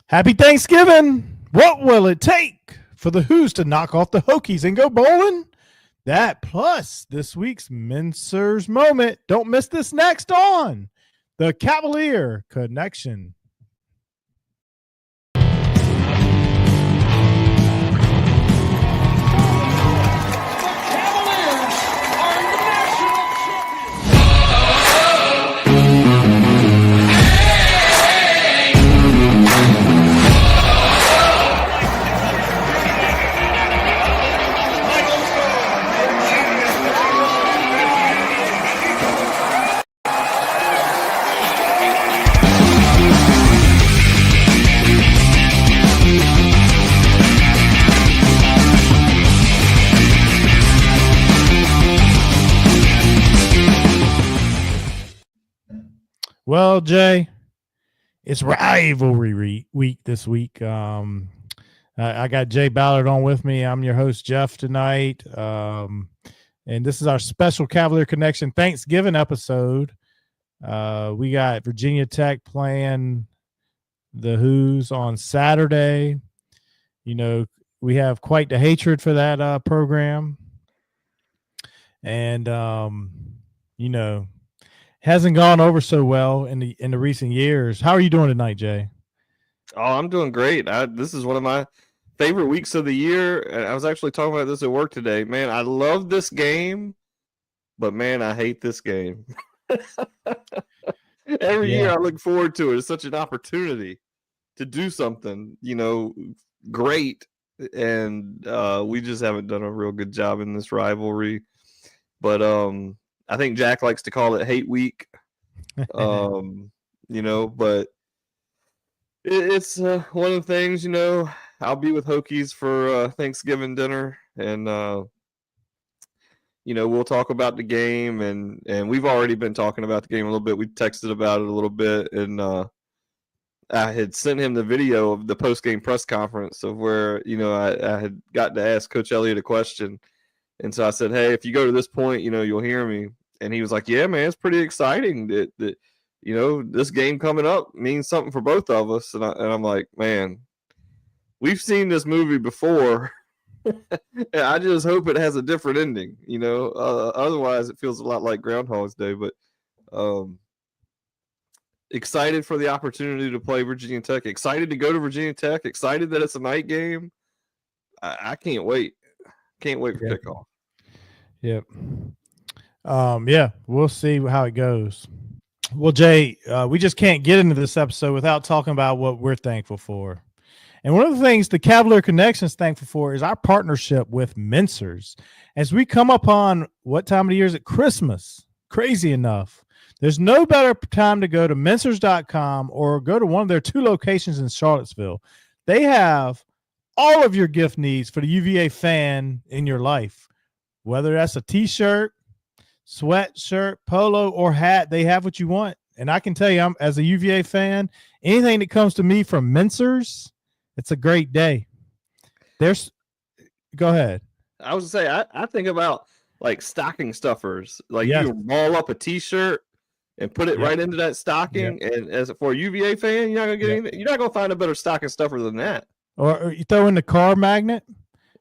Happy Thanksgiving! What will it take for the Who's to knock off the Hokies and go bowling? That plus this week's Mincers Moment. Don't miss this next on the Cavalier Connection. Well, Jay, it's rivalry week this week. I got Jay Ballard on with me. I'm your host, Jeff, tonight. And this is our special Cavalier Connection Thanksgiving episode. We got Virginia Tech playing the Who's on Saturday. You know, we have quite the hatred for that program. And, you know, hasn't gone over so well in the recent years. How are you doing tonight, Jay? Oh, I'm doing great. This is one of my favorite weeks of the year. And I was actually talking about this at work today. Man, I love this game, but man, I hate this game. Every year I look forward to it. It's such an opportunity to do something, great. And we just haven't done a real good job in this rivalry. But I think Jack likes to call it hate week, but it's one of the things, I'll be with Hokies for Thanksgiving dinner and, we'll talk about the game and we've already been talking about the game a little bit. We texted about it a little bit and I had sent him the video of the post-game press conference of where, I had gotten to ask Coach Elliott a question. And so I said, hey, if you go to this point, you'll hear me. And he was like, yeah, man, it's pretty exciting that this game coming up means something for both of us. And I'm like, man, we've seen this movie before. And I just hope it has a different ending, otherwise it feels a lot like Groundhog's Day. But excited for the opportunity to play Virginia Tech, excited to go to Virginia Tech, excited that it's a night game. I can't wait. Can't wait for kickoff. Yep. We'll see how it goes. Well, Jay, we just can't get into this episode without talking about what we're thankful for. And one of the things the Cavalier Connection is thankful for is our partnership with Mincers. As we come upon what time of the year is it? Christmas. Crazy enough. There's no better time to go to Mincers.com or go to one of their 2 locations in Charlottesville. They have all of your gift needs for the UVA fan in your life, whether that's a t-shirt, sweatshirt, polo, or hat, they have what you want. And I can tell you, as a UVA fan, anything that comes to me from Mincers, it's a great day. Go ahead. I was going to say, I think about like stocking stuffers, like you ball up a t-shirt and put it right into that stocking. And as for a UVA fan, you're not going to get anything. You're not going to find a better stocking stuffer than that. Or you throw in the car magnet.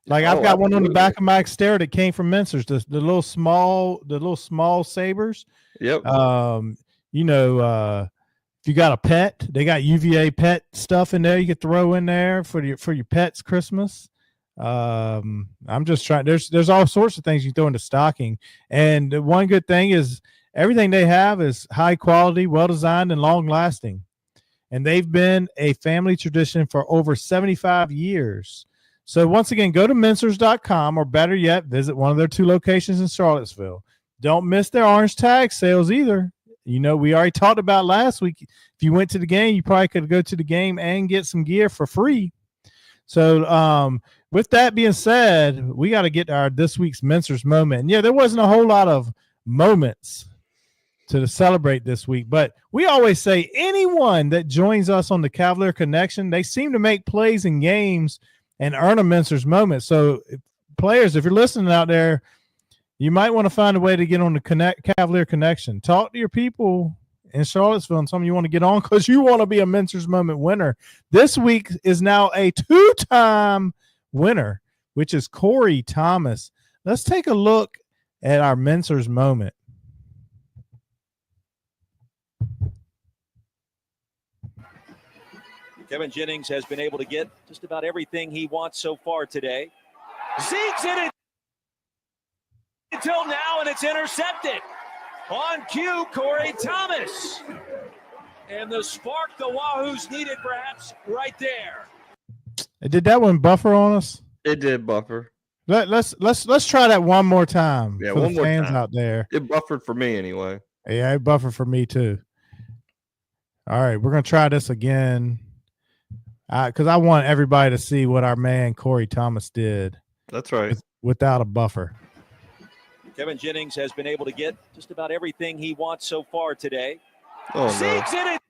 Like I've got one on the back of my Xterra that came from Mincers, the little small sabers. Yep. If you got a pet, they got UVA pet stuff in there you could throw in there for your pet's Christmas. I'm just trying. There's all sorts of things you throw into stocking, and the one good thing is everything they have is high quality, well designed, and long lasting. And they've been a family tradition for over 75 years. So once again, go to Mincers.com or better yet, visit one of their 2 locations in Charlottesville. Don't miss their orange tag sales either. We already talked about last week. If you went to the game, you probably could go to the game and get some gear for free. So with that being said, we got to get our this week's Mincers Moment. And there wasn't a whole lot of moments to celebrate this week, but we always say anyone that joins us on the Cavalier Connection, they seem to make plays in games and earn a Mincers Moment. So players, if you're listening out there, you might want to find a way to get on the Cavalier Connection. Talk to your people in Charlottesville and some of you want to get on because you want to be a Mincers Moment winner. This week is now a 2-time winner, which is Corey Thomas. Let's take a look at our Mincers Moment. Kevin Jennings has been able to get just about everything he wants so far today. Zeke's in it until now, and it's intercepted. On cue, Corey Thomas. And the spark the Wahoos needed perhaps right there. Did that one buffer on us? It did buffer. Let's try that one more time. Yeah, for one the more fans time. out there. It buffered for me anyway. Yeah, it buffered for me too. All right, we're gonna try this again. Because I want everybody to see what our man Corey Thomas did. That's right. Without a buffer. Kevin Jennings has been able to get just about everything he wants so far today. Oh, Zeke's in it.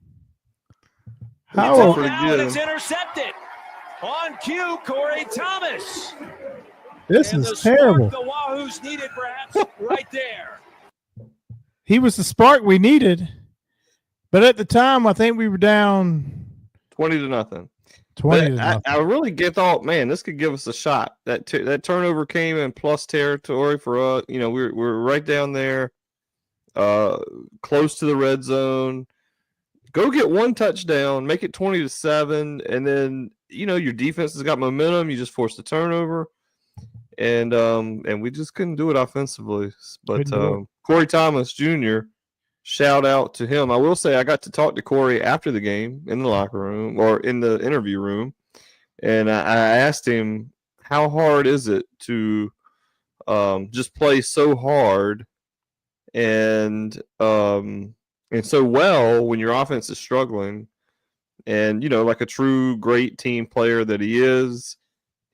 How until now, and it's intercepted. On cue, Corey Thomas. This and is terrible. The Wahoos needed perhaps right there. He was the spark we needed, but at the time I think we were down 20-0. 20 to nothing. I really thought, man, this could give us a shot. That turnover came in plus territory for us. You know, we're right down there, close to the red zone. Go get one touchdown, make it 20-7, and then your defense has got momentum. You just forced a turnover, and we just couldn't do it offensively. But Corey Thomas Jr., shout out to him. I will say I got to talk to Corey after the game in the locker room or in the interview room, and I asked him, how hard is it to just play so hard and so well when your offense is struggling? And like a true great team player that he is,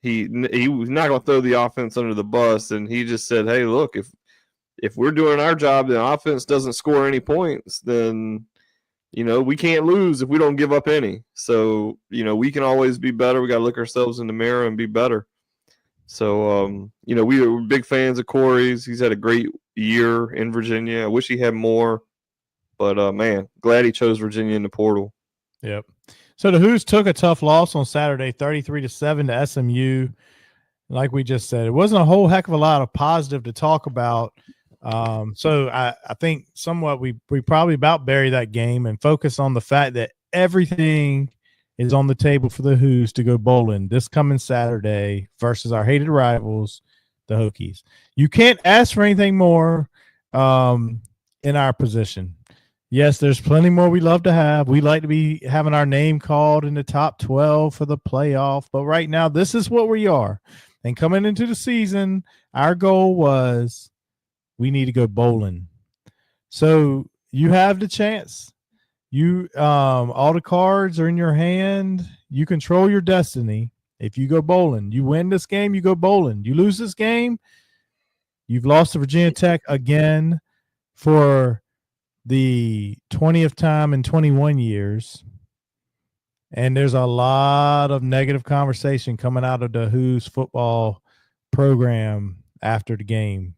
he was not going to throw the offense under the bus, and he just said, hey, look, if we're doing our job and the offense doesn't score any points, then, we can't lose if we don't give up any. So, we can always be better. We got to look ourselves in the mirror and be better. So, we were big fans of Corey's. He's had a great year in Virginia. I wish he had more, but man, glad he chose Virginia in the portal. Yep. So the Hoos took a tough loss on Saturday, 33-7 to SMU. Like we just said, it wasn't a whole heck of a lot of positive to talk about. So I think somewhat we probably about bury that game and focus on the fact that everything is on the table for the Hoos to go bowling this coming Saturday versus our hated rivals, the Hokies. You can't ask for anything more in our position. Yes, there's plenty more we love to have. We like to be having our name called in the top 12 for the playoff, but right now this is what we are. And coming into the season, our goal was we need to go bowling. So you have the chance. You all the cards are in your hand. You control your destiny. If you go bowling, you win this game, you go bowling. You lose this game, you've lost to Virginia Tech again for the 20th time in 21 years. And there's a lot of negative conversation coming out of the Hoos football program after the game.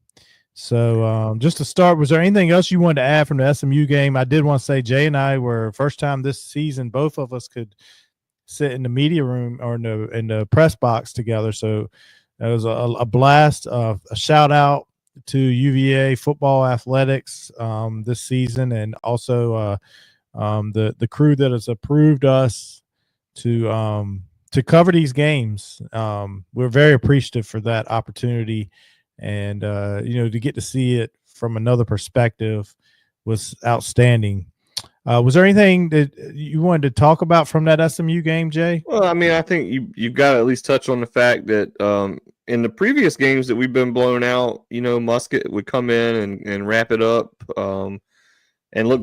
So just to start, was there anything else you wanted to add from the SMU game? I did want to say Jay and I were first time this season, both of us could sit in the media room or in the press box together. So it was a blast. A shout out to UVA football athletics this season, and also the crew that has approved us to cover these games. We're very appreciative for that opportunity. And, to get to see it from another perspective was outstanding. Was there anything that you wanted to talk about from that SMU game, Jay? Well, I mean, I think you've got to at least touch on the fact that in the previous games that we've been blown out, Musket would come in and wrap it up and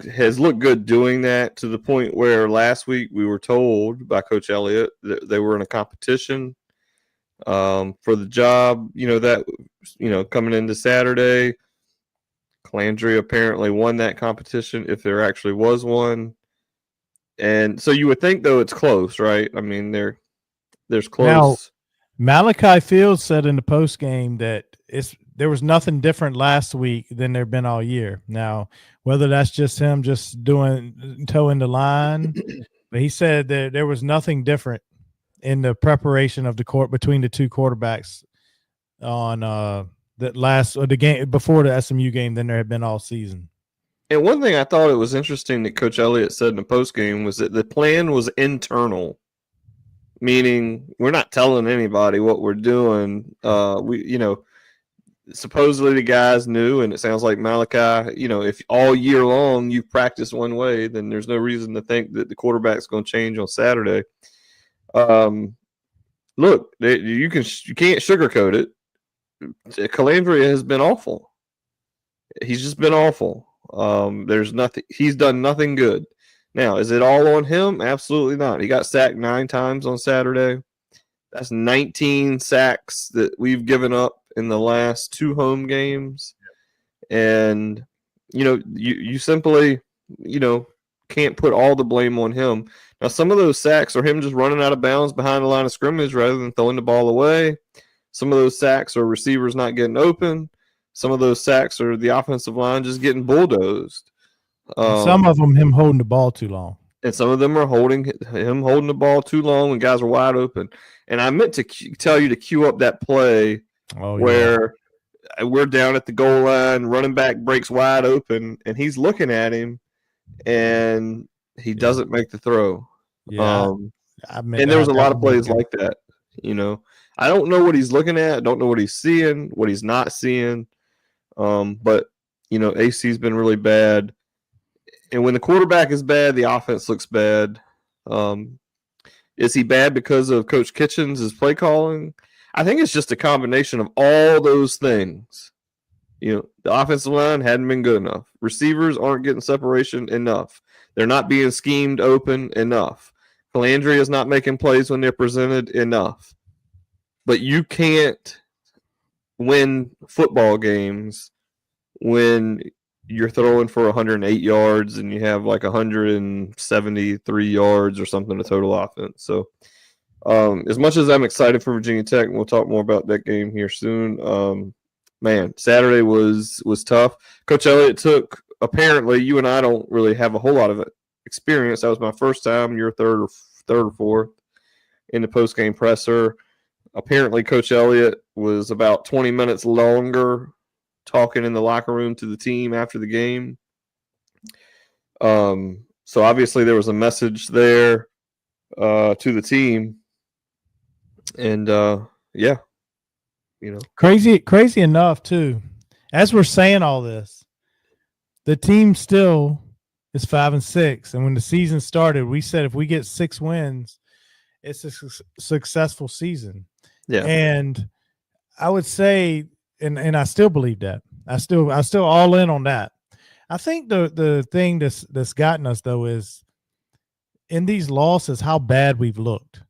has looked good doing that, to the point where last week we were told by Coach Elliott that they were in a competition for the job, coming into Saturday. Calandria apparently won that competition, if there actually was one. And so you would think, though, it's close, right? I mean, there's close. Now, Malachi Fields said in the post game that there was nothing different last week than there've been all year. Now, whether that's just him just doing toeing the line, but he said that there was nothing different in the preparation of the court between the two quarterbacks on the game before the SMU game than there had been all season. And one thing I thought it was interesting that Coach Elliott said in the postgame was that the plan was internal, meaning we're not telling anybody what we're doing. Supposedly the guys knew, and it sounds like Malachi, if all year long you've practiced one way, then there's no reason to think that the quarterback's going to change on Saturday. Look, you can't sugarcoat it. Calandria has been awful. He's just been awful. There's nothing. He's done nothing good. Now, is it all on him? Absolutely not. He got sacked 9 times on Saturday. That's 19 sacks that we've given up in the last 2 home games. And, you simply, can't put all the blame on him. Now, some of those sacks are him just running out of bounds behind the line of scrimmage rather than throwing the ball away. Some of those sacks are receivers not getting open. Some of those sacks are the offensive line just getting bulldozed. Some of them him holding the ball too long. And some of them are holding the ball too long when guys are wide open. And I meant to tell you to cue up that play where we're down at the goal line, running back breaks wide open, and he's looking at him, and he doesn't make the throw. Yeah, and there was a lot of plays like that. I don't know what he's looking at. I don't know what he's seeing, what he's not seeing. But AC's been really bad. And when the quarterback is bad, the offense looks bad. Is he bad because of Coach Kitchens' play calling? I think it's just a combination of all those things. The offensive line hadn't been good enough. Receivers aren't getting separation enough. They're not being schemed open enough. Calandria is not making plays when they're presented enough. But you can't win football games when you're throwing for 108 yards and you have like 173 yards or something to total offense. So as much as I'm excited for Virginia Tech, and we'll talk more about that game here soon, Saturday was tough. Coach Elliott apparently you and I don't really have a whole lot of experience. That was my first time. You're third or fourth in the post-game presser. Apparently Coach Elliott was about 20 minutes longer talking in the locker room to the team after the game. So obviously there was a message there to the team. And crazy enough too. As we're saying all this, the team still is 5-6. And when the season started, we said if we get 6 wins, it's a successful season. Yeah. And I would say, and I still believe that. I still all in on that. I think the thing that's gotten us though is in these losses how bad we've looked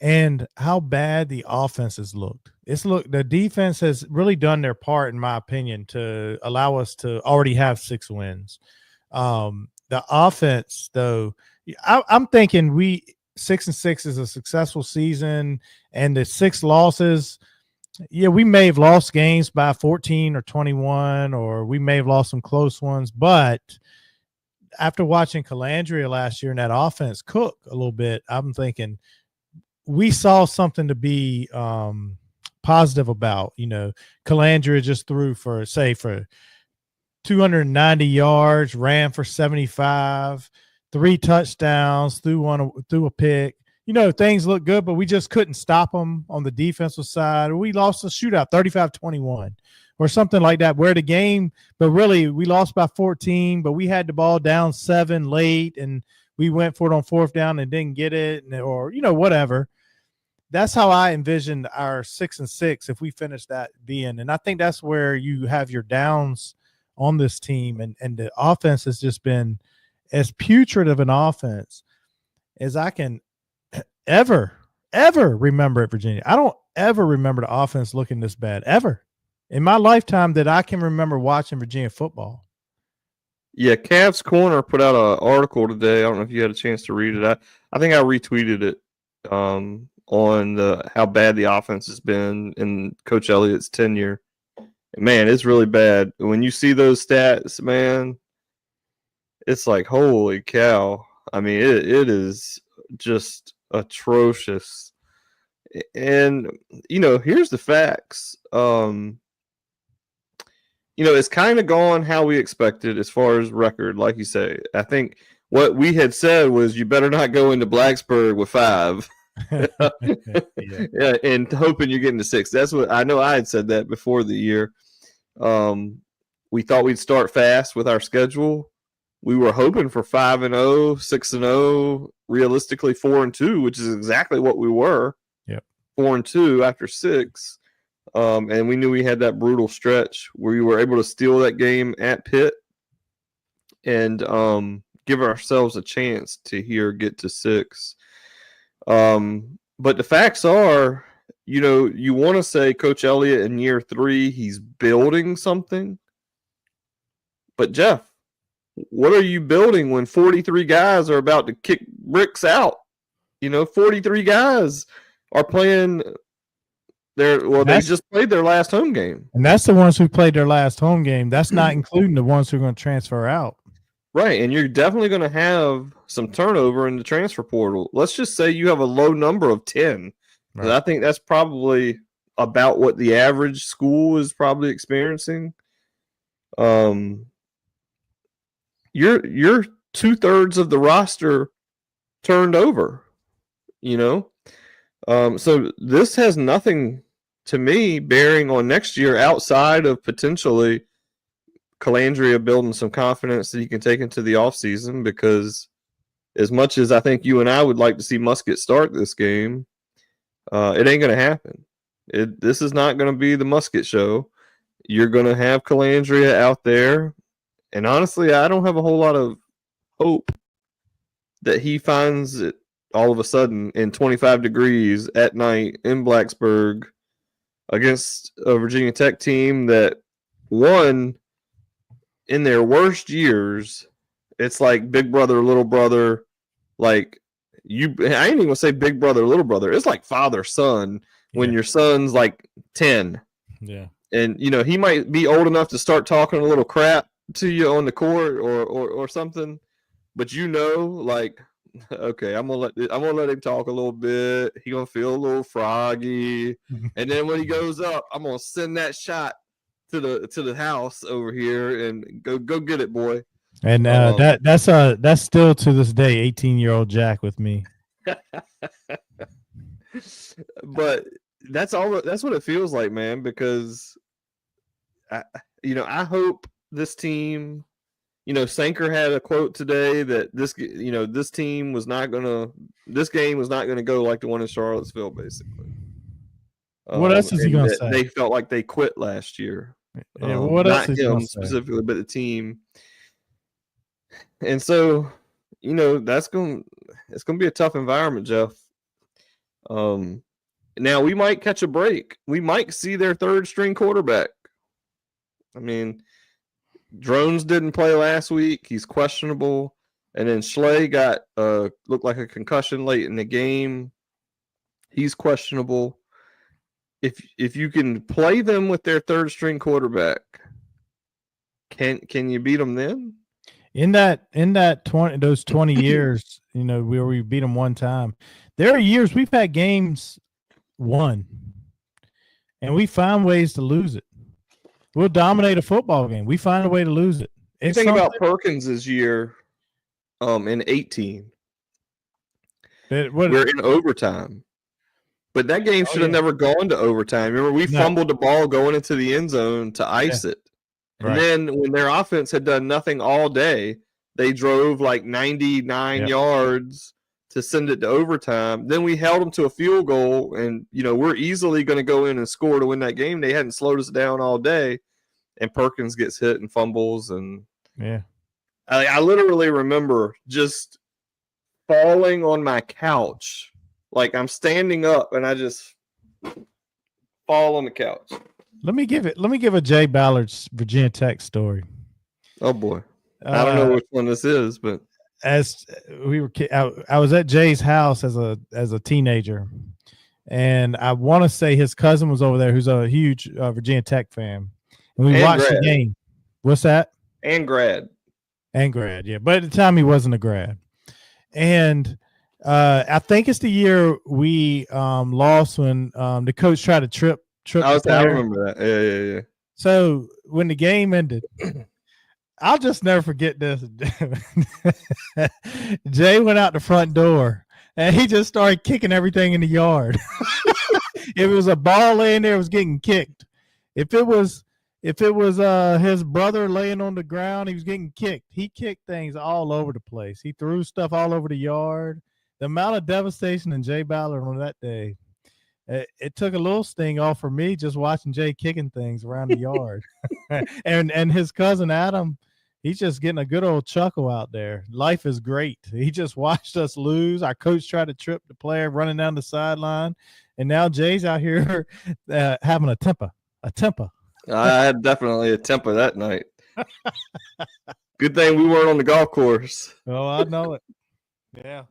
and how bad the offense has looked. The defense has really done their part, in my opinion, to allow us to already have 6 wins. The offense, though, I'm thinking 6-6 is a successful season, and the 6 losses. Yeah, we may have lost games by 14 or 21, or we may have lost some close ones. But after watching Calandria last year and that offense cook a little bit, I'm thinking we saw something to be positive about. Calandria just threw for 290 yards, ran for 75, 3 touchdowns, threw a pick. Things look good, but we just couldn't stop them on the defensive side. We lost a shootout, 35-21 or something like that, where the game, but really we lost by 14, but we had the ball down 7 late and we went for it on 4th down and didn't get it, or, whatever. That's how I envisioned our 6-6 if we finish that being. And I think that's where you have your downs on this team. And the offense has just been as putrid of an offense as I can ever remember at Virginia. I don't ever remember the offense looking this bad, ever. In my lifetime that I can remember watching Virginia football. Yeah, Cavs Corner put out an article today. I don't know if you had a chance to read it. I think I retweeted it on how bad the offense has been in Coach Elliott's tenure. Man, it's really bad. When you see those stats, man, it's like, holy cow. I mean, it is just atrocious. And, here's the facts. It's kind of gone how we expected as far as record, like you say. I think what we had said was you better not go into Blacksburg with 5. Yeah, and hoping you're getting to 6. That's what I know. I had said that before the year. We thought we'd start fast with our schedule. We were hoping for 5-0, 6-0, realistically 4-2, which is exactly what we were. Yep, 4-2 after 6. And we knew we had that brutal stretch where we were able to steal that game at Pitt and give ourselves a chance to get to 6. But the facts are, you want to say Coach Elliott in year 3, he's building something. But Jeff, what are you building when 43 guys are about to kick bricks out? 43 guys are playing they just played their last home game. And that's the ones who played their last home game. That's not including the ones who are going to transfer out. Right, and you're definitely going to have some turnover in the transfer portal. Let's just say you have a low number of 10. Right. I think that's probably about what the average school is probably experiencing. You're 2/3 of the roster turned over, So this has nothing, to me, bearing on next year outside of potentially Calandria building some confidence that he can take into the offseason, because as much as I think you and I would like to see Musket start this game, it ain't going to happen. This is not going to be the Musket show. You're going to have Calandria out there. And honestly, I don't have a whole lot of hope that he finds it all of a sudden in 25 degrees at night in Blacksburg against a Virginia Tech team that won in their worst years. It's like big brother, little brother. Like I ain't even gonna say big brother, little brother. It's like father, son when your son's like 10. Yeah. And, he might be old enough to start talking a little crap to you on the court or something. But like, okay, I'm gonna let him talk a little bit. He gonna feel a little froggy, and then when he goes up, I'm gonna send that shot to the house over here and go get it, boy. And that's still to this day 18-year-old Jack with me. But that's what it feels like, man. Because I hope this team. Sanker had a quote today that this game was not gonna go like the one in Charlottesville, basically. What else is he gonna say? They felt like they quit last year. Yeah, what else is he gonna say? Specifically, but the team. And so, it's gonna be a tough environment, Jeff. Now we might catch a break. We might see their third string quarterback. I mean, Drones didn't play last week. He's questionable. And then Schley got looked like a concussion late in the game. He's questionable. If you can play them with their third string quarterback, can you beat them then? In that 20 years, where we beat them one time, there are years we've had games won, and we find ways to lose it. We'll dominate a football game. We find a way to lose it. Think about Perkins' year in 18. We're in overtime. But that game should have never gone to overtime. Remember, we fumbled the ball going into the end zone to ice it. And then when their offense had done nothing all day, they drove like 99 yards to send it to overtime. Then we held them to a field goal, and, we're easily going to go in and score to win that game. They hadn't slowed us down all day, and Perkins gets hit and fumbles. And I literally remember just falling on my couch. Like I'm standing up and I just fall on the couch. Let me give a Jay Ballard's Virginia Tech story. Oh boy. I don't know which one this is, but as we were, I was at Jay's house as a teenager, and I want to say his cousin was over there, who's a huge Virginia Tech fan. and we And watched grad. the game. What's that? And grad. And grad, yeah. But at the time, he wasn't a grad. And I think it's the year we lost when the coach tried to trip the I player. remember that. Yeah. So when the game ended, I'll just never forget this. Jay went out the front door and he just started kicking everything in the yard. If it was a ball laying there, it was getting kicked. If it was his brother laying on the ground, he was getting kicked. He kicked things all over the place. He threw stuff all over the yard. The amount of devastation in Jay Ballard on that day, it took a little sting off for me just watching Jay kicking things around the yard. and his cousin Adam, he's just getting a good old chuckle out there. Life is great. He just watched us lose. Our coach tried to trip the player running down the sideline, and now Jay's out here having a temper. I had definitely a temper that night. Good thing we weren't on the golf course. Oh, I know it. Yeah.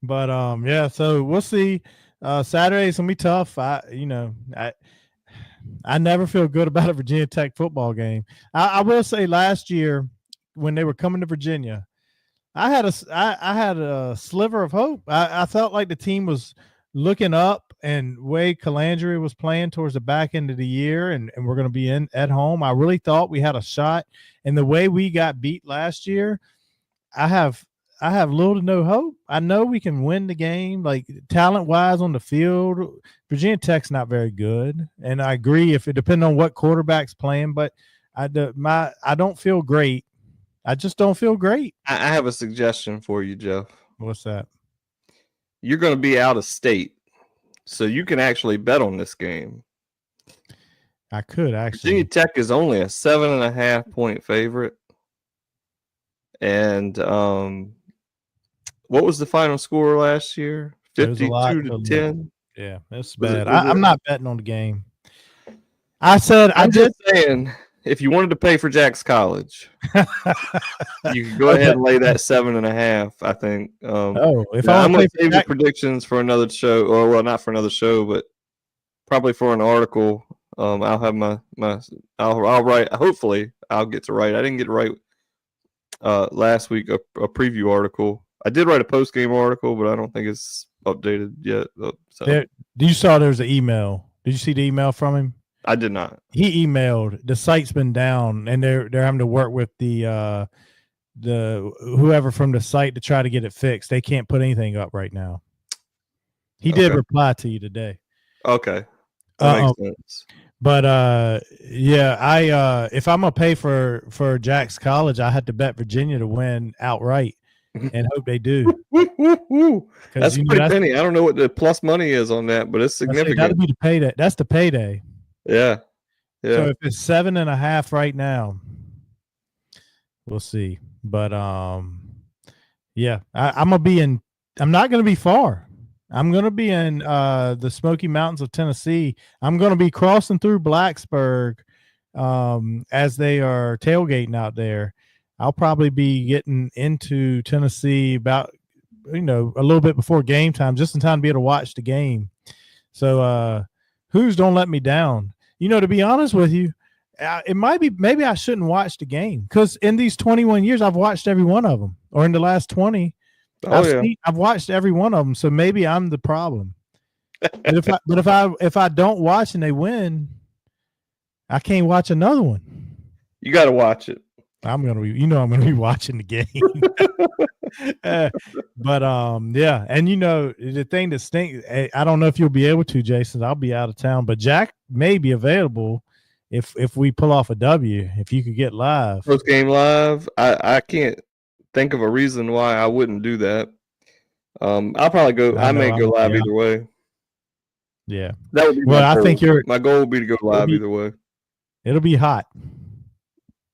But yeah, so we'll see. Saturday's gonna be tough. I never feel good about a Virginia Tech football game. I will say last year when they were coming to Virginia, I had a sliver of hope. I felt like the team was looking up, and Wade Calandry was playing towards the back end of the year, and we're going to be at home. I really thought we had a shot. And the way we got beat last year, I have little to no hope. I know we can win the game, like talent-wise on the field. Virginia Tech's not very good, and I agree if it depends on what quarterback's playing. But I don't feel great. I just don't feel great. I have a suggestion for you, Jeff. What's that? You're going to be out of state, so you can actually bet on this game. I could actually. Virginia Tech is only a 7.5 point favorite. And what was the final score last year? 52-10. Yeah, that's bad. I'm not betting on the game. I'm just saying, if you wanted to pay for Jack's college, you could go ahead and lay that 7.5. I think. I'm going to save the predictions for another show, or well, not for another show, but probably for an article. I'll have I'll write. Hopefully, I'll get to write. I didn't get to write last week a preview article. I did write a post game article, but I don't think it's updated yet. So. You saw there's an email. Did you see the email from him? I did not. He emailed. The site's been down, and they're having to work with the whoever from the site to try to get it fixed. They can't put anything up right now. He did reply to you today. Okay, that makes sense. But yeah, if I'm gonna pay for Jack's college, I had to bet Virginia to win outright and hope they do. That's pretty penny. I don't know what the plus money is on that, but it's significant. That'll be the payday. That's the payday. Yeah. So if it's 7.5 right now, we'll see. But yeah, I'm not gonna be far. I'm going to be in the Smoky Mountains of Tennessee. I'm going to be crossing through Blacksburg as they are tailgating out there. I'll probably be getting into Tennessee about, a little bit before game time, just in time to be able to watch the game. So Hoos don't let me down. To be honest with you, it might be maybe I shouldn't watch the game because in these 21 years, I've watched every one of them, or in the last 20. I've watched every one of them, so maybe I'm the problem. But if I don't watch and they win, I can't watch another one. You got to watch it. I'm gonna be watching the game. But yeah, and the thing that stinks. I don't know if you'll be able to, Jason. I'll be out of town, but Jack may be available if we pull off a W. If you could get live, post game live, I can't think of a reason why I wouldn't do that. I'll probably go. I may go live either way. Yeah, that would be. Well, I think my goal would be to go live either way. It'll be hot.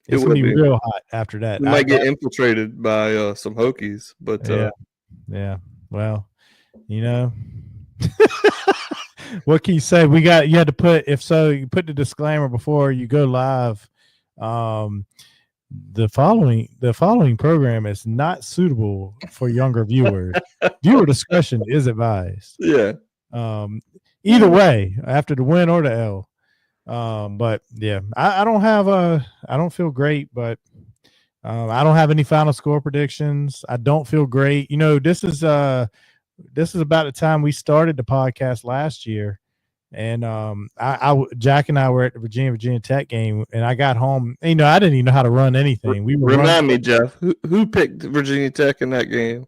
It's gonna be real hot after that. We might get infiltrated by some Hokies, but yeah. Well, what can you say? You had to put you put the disclaimer before you go live. The following program is not suitable for younger viewers. Viewer discretion is advised. Yeah. Either way, after the win or the L. But yeah, I don't feel great, but I don't have any final score predictions. I don't feel great. This is about the time we started the podcast last year. And Jack and I were at the Virginia Tech game, and I got home. I didn't even know how to run anything. Remind me, Jeff, who picked Virginia Tech in that game?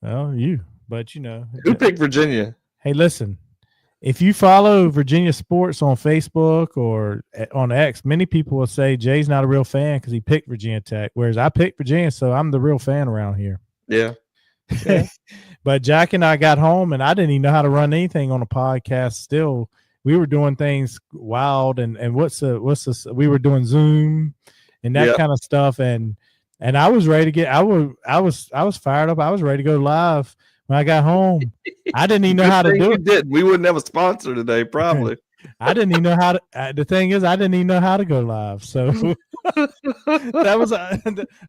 Well, you, but who picked Virginia? Hey, listen, if you follow Virginia sports on Facebook or on X, many people will say Jay's not a real fan because he picked Virginia Tech, whereas I picked Virginia, so I'm the real fan around here. Yeah. But Jack and I got home, and I didn't even know how to run anything on a podcast. Still, we were doing things wild, and what's this? We were doing Zoom and that kind of stuff, and I was ready to get. I was fired up. I was ready to go live when I got home. I didn't even know how to do it. We wouldn't have a sponsor today, probably. I didn't even know how to. The thing is, I didn't even know how to go live. So that was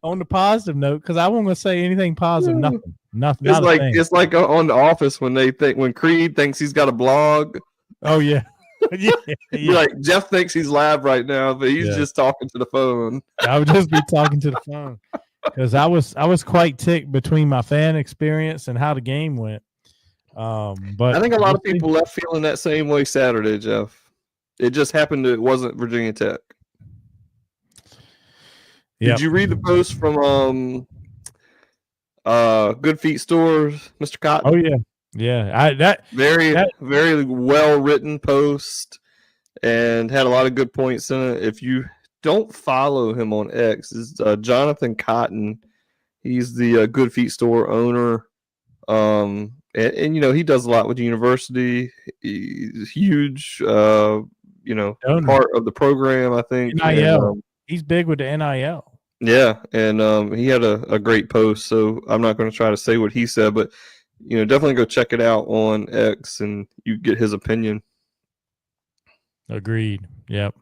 on the positive note, because I wasn't going to say anything positive. Nothing. It's like on The Office when Creed thinks he's got a blog. Oh yeah. Yeah. Like Jeff thinks he's live right now, but he's just talking to the phone. I would just be talking to the phone because I was quite ticked between my fan experience and how the game went. But I think a lot of people left feeling that same way Saturday, Jeff. It just happened it wasn't Virginia Tech. Yep. Did you read the post from Good Feet Stores, Mr. Cotton? Oh yeah. Yeah. Very well written post and had a lot of good points in it. If you don't follow him on X, is Jonathan Cotton. He's the Good Feet Store owner. And he does a lot with the university. He's huge, part of the program, I think. NIL. He's big with the NIL. Yeah, and he had a great post, so I'm not going to try to say what he said, but definitely go check it out on X and you get his opinion. Agreed. Yep.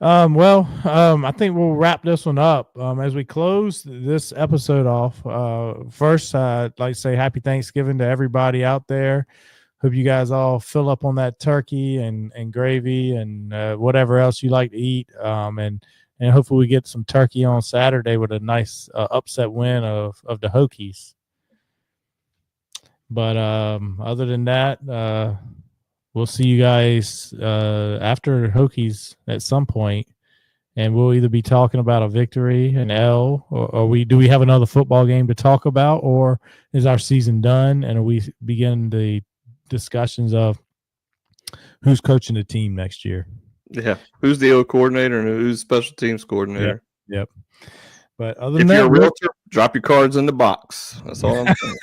I think we'll wrap this one up. As we close this episode off, first, I'd like to say happy Thanksgiving to everybody out there. Hope you guys all fill up on that turkey and gravy and whatever else you like to eat. And hopefully we get some turkey on Saturday with a nice upset win of the Hokies. But other than that, we'll see you guys after Hokies at some point, and we'll either be talking about a victory, an L, or do we have another football game to talk about, or is our season done and are we begin the discussions of who's coaching the team next year? Yeah, who's the O coordinator and who's special teams coordinator? Yep. But other than that, you're a realtor, drop your cards in the box. That's all I'm saying.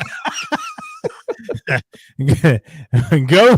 Go